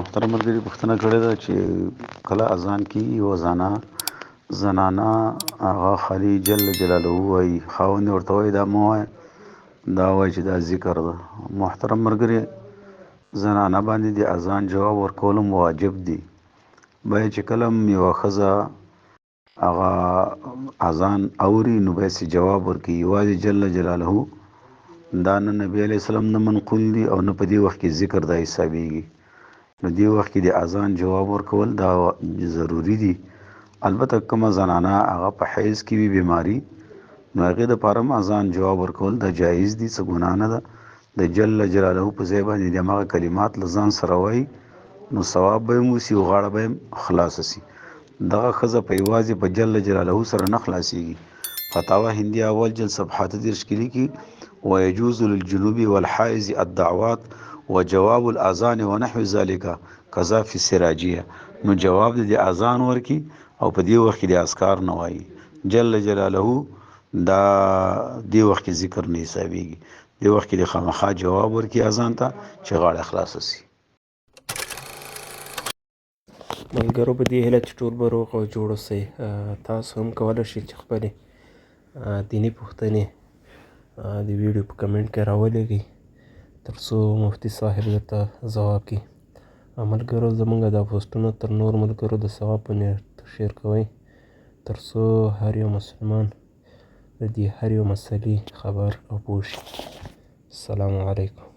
محترم ملګري پوښتنه کړې ده چې کله اذان کېږي یوه زنانه هغه خالي جل جلاله وایي، خاوند یې ورته وایي دا مه وایه، دا وایي چې دا ذکر ده. محترم ملګري، زنانه باندې د اذان جواب ورکول هم واجب دي. باید چې کله هم یوه ښځه هغه اذان اوري نو باید چې جواب ورکړي. یوازې جل جلاله دا نه نبی علیه السلام نه منقول دي او نه په دې وخت کې ذکر دا حسابېږي. نو دې وخت کې د اذان جواب ورکول دا ضروري دي. البته کومه زنانه هغه په حیض کې وي بیماري، نو هغې دپاره هم اذان جواب ورکول دا جایز دي، څه ګناه نه ده. د جل جلاله په ځای باندې د هماغه کلمات له ځان سره وایي نو ثواب به یې وسي او غاړه به یې خلاصه سي. دغه ښځه په یوازې په جل جلاله سره نه خلاصېږي. فتاوی هندیه اول جلد صفحه 38 کې لیکي ويجوز للجنوب والحائز الدعوات وجواب الاذان ونحو ذلك قضا فی السراجیه. نو جواب د اذان ورکی او په دې وخت کې د اذکار نه وایي. جل جلاله دا دې وخت کې ذکر نه حسابېږي. دې وخت کې د خامخا جواب ورکی اذان ته چې غاړه خلاصه سي. ملګرو په دې هیله چې ټول به روغ او جوړ اوسئ. تاسو هم کولی شئ چې خپلې دیني پوښتنې د ویډیو په کمنټ کې راولېږئ تر څو مفتي صاحب درته ځواب کړي. ملګرو زموږ دا پوسټونه تر نور ملګرو د ثواب په نیت شیر کوئ تر څو هر یو مسلمان د دې هر یو مسلې خبر او پوه شي. السلام علیکم.